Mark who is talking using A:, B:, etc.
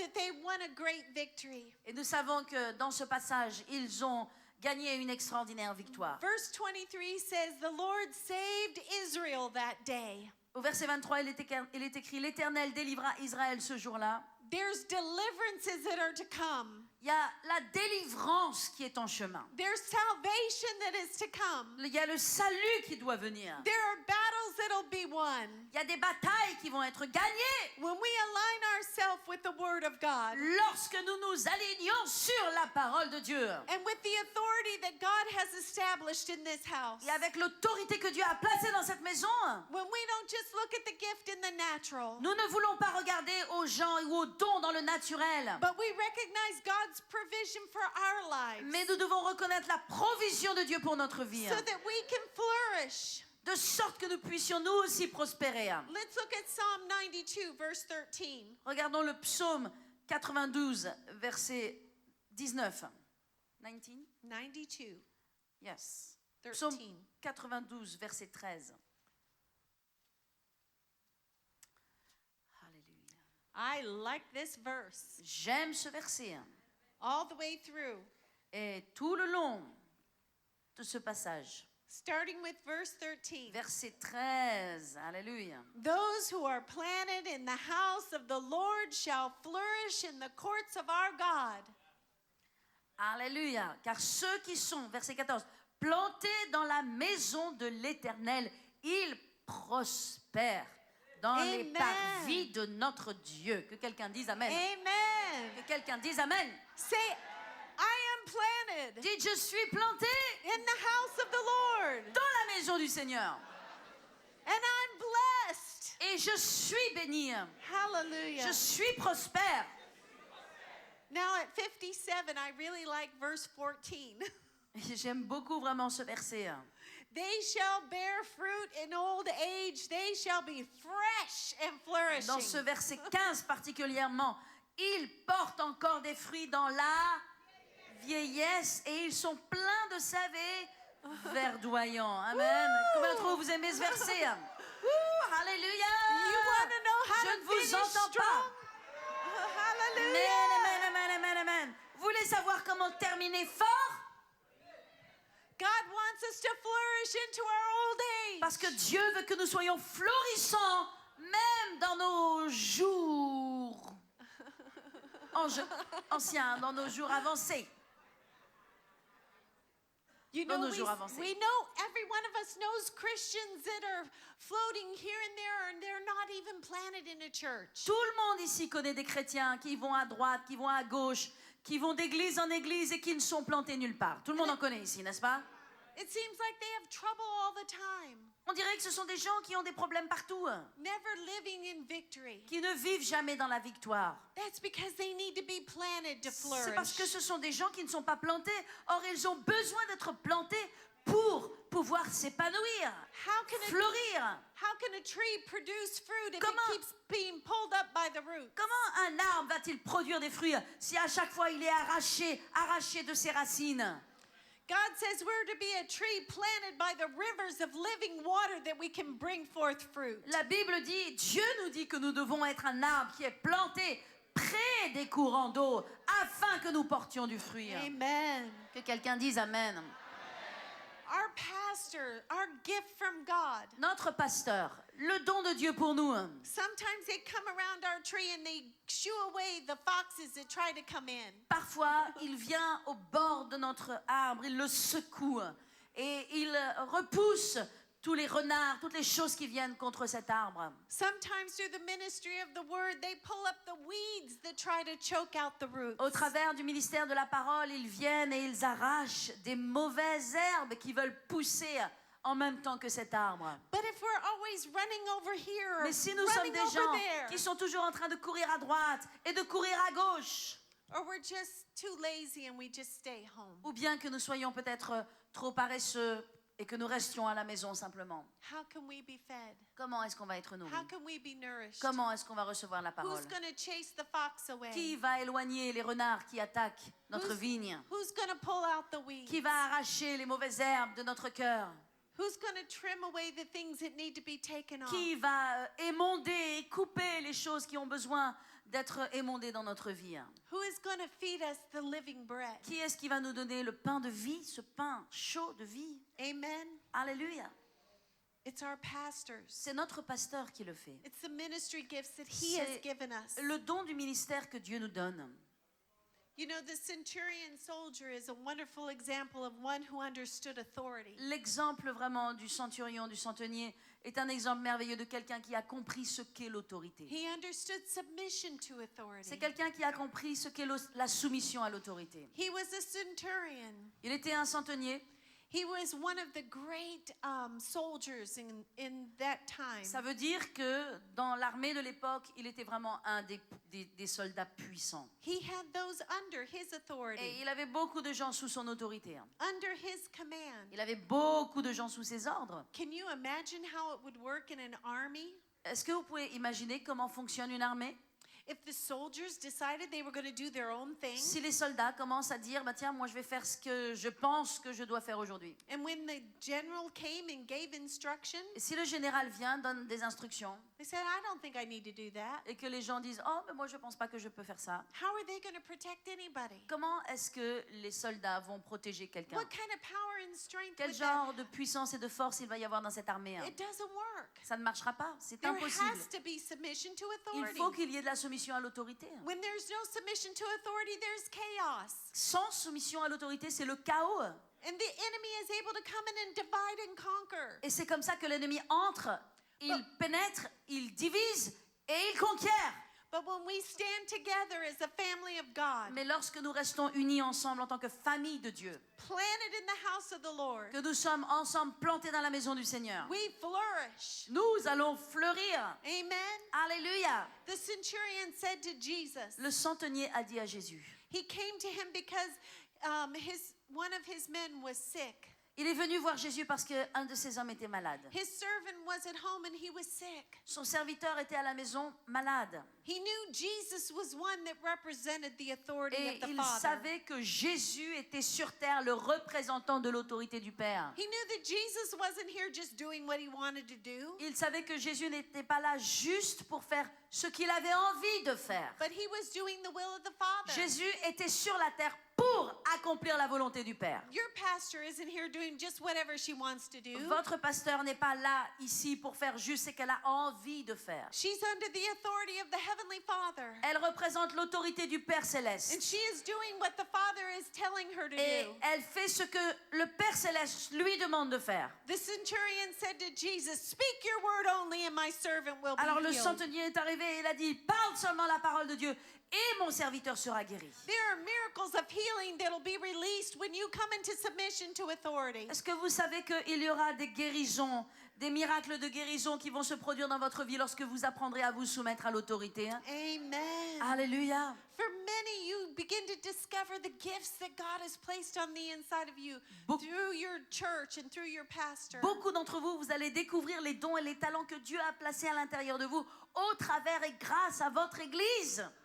A: that they won a great victory.
B: Et nous savons que dans ce passage, ils ont gagné une extraordinaire victoire.
A: Verse 23 says, the Lord saved Israel that day.
B: Au verset 23, il est écrit, l'Éternel délivra Israël ce jour-là.
A: There's deliverances that are to come.
B: Il y a la délivrance qui est en chemin.
A: There's salvation that is to come.
B: Il y a le salut qui doit venir.
A: There are battles that'll be won.
B: Il y a des batailles qui vont être gagnées
A: When we align ourselves with the Word of God
B: lorsque nous nous alignons sur la parole de Dieu.
A: and with the authority that God has established in this house.
B: Et avec l'autorité que Dieu a placée dans cette maison,
A: When we don't just look at the gift in the natural,
B: nous ne voulons pas regarder aux gens ou aux dons dans le naturel.
A: but we recognize God's provision for our lives
B: Mais nous devons reconnaître la provision de Dieu pour notre vie,
A: so that we can flourish.
B: de sorte que nous puissions nous aussi prospérer.
A: Let's look at Psalm 92, verse 13.
B: Regardons le psaume 92, verset 19. 19?
A: 92,
B: Yes.
A: 13.
B: Psaume 92, verset 13. Alléluia.
A: I like this verse
B: J'aime ce verset.
A: all the way through.
B: Et tout le long de ce passage,
A: Starting with verse 13.
B: verset 13, alléluia.
A: Those who are planted in the house of the Lord shall flourish in the courts of our God.
B: Alléluia. Car ceux qui sont, verset 14, plantés dans la maison de l'Éternel, ils prospèrent dans les
A: Amen.
B: parvis de notre Dieu. Que quelqu'un dise Amen.
A: Amen.
B: Que quelqu'un dise Amen.
A: Say, I am planted
B: Dites, je suis planté
A: in the house of the Lord,
B: dans la maison du Seigneur.
A: and I'm blessed.
B: Et je suis béni.
A: Hallelujah.
B: Je suis prospère.
A: Now at 57, I really like verse 14.
B: Et j'aime beaucoup vraiment ce verset.
A: They shall bear fruit in old age. They shall be fresh and flourishing.
B: Dans ce verset 15 particulièrement, ils portent encore des fruits dans la vieillesse et ils sont pleins de savets verdoyants. Amen. Combien d'entre vous aimez ce verset? Alléluia.
A: You want to know how
B: Je
A: to
B: ne vous
A: finish
B: entends
A: strong?
B: pas.
A: Hallelujah.
B: Amen, amen, amen, amen, amen. Vous voulez savoir comment terminer fort?
A: God wants us to flourish into our old age.
B: Parce que Dieu veut que nous soyons florissants même dans nos jours anciens, dans nos jours avancés.
A: You
B: Dans
A: know,
B: nos jours avancés.
A: we know, every one of us knows Christians that are floating here and there, and they're not even planted in a church.
B: Tout le monde ici connaît des chrétiens qui vont à droite, qui vont à gauche, qui vont d'église en église et qui ne sont plantés nulle part. Tout le monde en connaît ici, n'est-ce pas?
A: It seems like they have trouble all the time,
B: On dirait que ce sont des gens qui ont des problèmes partout,
A: never living in victory.
B: qui ne vivent jamais dans la victoire.
A: That's because they need to be planted to
B: C'est parce que
A: flourish.
B: ce sont des gens qui ne sont pas plantés. Or, ils ont besoin d'être plantés pour pouvoir s'épanouir, fleurir.
A: How can a tree produce fruit if
B: Comment-
A: it keeps being pulled up by the roots?
B: Comment un arbre va-t-il produire des fruits si à chaque fois il est arraché de ses racines?
A: God says we're to be a tree planted by the rivers of living water that we can bring forth fruit.
B: La Bible dit, Dieu nous dit que nous devons être un arbre qui est planté près des courants d'eau afin que nous portions du fruit.
A: Amen.
B: Que quelqu'un dise Amen.
A: Our pastor, our gift from God.
B: Notre pasteur, le don de Dieu pour nous.
A: Sometimes they come around our tree and they shoo away the foxes that try to come in.
B: Parfois, il vient au bord de notre arbre, il le secoue et il repousse tous les renards, toutes les choses qui viennent contre cet arbre.
A: Sometimes through the ministry of the word, they pull up the weeds that try to choke out the roots.
B: Au travers du ministère de la parole, ils viennent et ils arrachent des mauvaises herbes qui veulent pousser en même temps que cet arbre.
A: But if we're always running over here or
B: Mais si nous sommes
A: running
B: des
A: over
B: gens
A: there,
B: qui sont toujours en train de courir à droite et de courir à gauche,
A: or we're just too lazy and we just stay home,
B: ou bien que nous soyons peut-être trop paresseux et que nous restions à la maison simplement,
A: how can we be fed?
B: comment est-ce qu'on va être nourris?
A: How can we be nourished?
B: Comment est-ce qu'on va recevoir la parole?
A: Who's going to chase the fox away?
B: Qui va éloigner les renards qui attaquent notre vigne?
A: Who's going to pull out the weeds?
B: Qui va arracher les mauvaises herbes de notre cœur?
A: Who's going to trim away the things that need to be taken off?
B: Qui va émonder et couper les choses qui ont besoin d'être émondé dans notre vie.
A: Who is going to feed us the living bread?
B: Qui est-ce qui va nous donner le pain de vie, ce pain chaud de vie?
A: Amen.
B: Alléluia.
A: It's our pastors.
B: C'est notre pasteur qui le fait.
A: It's the ministry gifts that he has
B: C'est
A: given us.
B: le don du ministère que Dieu nous donne.
A: You know, the centurion soldier is a wonderful example of one who understood authority.
B: L'exemple vraiment du centurion, du centenier, est un exemple merveilleux de quelqu'un qui a compris ce qu'est l'autorité.
A: He understood submission to authority.
B: C'est quelqu'un qui a compris ce qu'est la soumission à l'autorité.
A: He was a centurion.
B: Il était un centenier.
A: He was one of the great soldiers in that time.
B: Ça veut dire que dans l'armée de l'époque, il était vraiment un des soldats puissants.
A: He had those under his
B: Et
A: authority,
B: il avait beaucoup de gens sous son autorité.
A: under his command.
B: Il avait beaucoup de gens sous ses ordres.
A: Can you imagine how it would work in an army?
B: Est-ce que vous pouvez imaginer comment fonctionne une armée?
A: If the soldiers decided they were going to do their own thing,
B: Si les soldats commencent à dire, bah tiens, moi je vais faire ce que je pense que je dois faire aujourd'hui.
A: and when the general came and gave instruction,
B: Et si le général vient, donne des instructions,
A: they said, I don't think I need to do that.
B: et que les gens disent, oh, mais moi je pense pas que je peux faire ça.
A: How are they going to protect anybody?
B: Comment est-ce que les soldats vont protéger quelqu'un?
A: What kind of power and strength
B: Quel
A: would that?
B: genre de puissance et de force il va y avoir dans cette armée?
A: It doesn't work.
B: Ça ne marchera pas, c'est
A: There
B: impossible.
A: has to be submission to
B: Il
A: authority.
B: faut qu'il y ait de la soumission à l'autorité.
A: When there's no submission to authority, there's chaos.
B: Sans soumission à l'autorité, c'est le chaos.
A: And the enemy is able to come in and divide and conquer.
B: Et c'est comme ça que l'ennemi entre, il pénètre, il divise et il conquiert.
A: But when we stand together as a family of God,
B: Mais lorsque nous restons unis ensemble en tant que famille de Dieu,
A: planted in the house of the Lord,
B: que nous sommes ensemble plantés dans la maison du Seigneur,
A: we flourish.
B: nous allons fleurir.
A: Amen.
B: Alléluia.
A: The centurion said to Jesus,
B: Le centenier a dit à Jésus,
A: he came to him because one of his men was sick.
B: il est venu voir Jésus parce qu'un de ses hommes était malade.
A: His servant was at home and he was sick.
B: Son serviteur était à la maison malade.
A: He knew Jesus was one that represented the authority
B: Et
A: of the
B: il
A: Father.
B: savait que Jésus était sur terre le représentant de l'autorité du Père.
A: He knew that Jesus wasn't here just doing what he wanted to do,
B: Il savait que Jésus n'était pas là juste pour faire ce qu'il avait envie de faire.
A: but he was doing the will of the Father.
B: Jésus était sur la terre pour accomplir la volonté du Père.
A: Your pastor isn't here doing just whatever she wants to do.
B: Votre pasteur n'est pas là ici pour faire juste ce qu'elle a envie de faire.
A: She's under the authority of the Heavenly Father.
B: Elle représente l'autorité du Père
A: And
B: Céleste.
A: she is doing what the Father is telling her to
B: Et
A: do.
B: elle fait ce que le Père Céleste lui demande de faire.
A: The centurion said to Jesus, "Speak your word only and my servant will
B: Alors
A: be
B: le
A: healed."
B: centenier est arrivé et il a dit, parle seulement la parole de Dieu et mon serviteur sera guéri.
A: There are miracles of healing that will be released when you come into submission to authority.
B: Est-ce que vous savez qu'il y aura des guérisons, des miracles de guérison qui vont se produire dans votre vie lorsque vous apprendrez à vous soumettre à l'autorité?
A: Amen.
B: Alléluia.
A: For many, you begin to discover the gifts that God has placed on the inside of you through your church and through your pastor.
B: Beaucoup d'entre vous, vous allez découvrir les dons et les talents que Dieu a placés à l'intérieur de vous au travers et grâce à votre Église.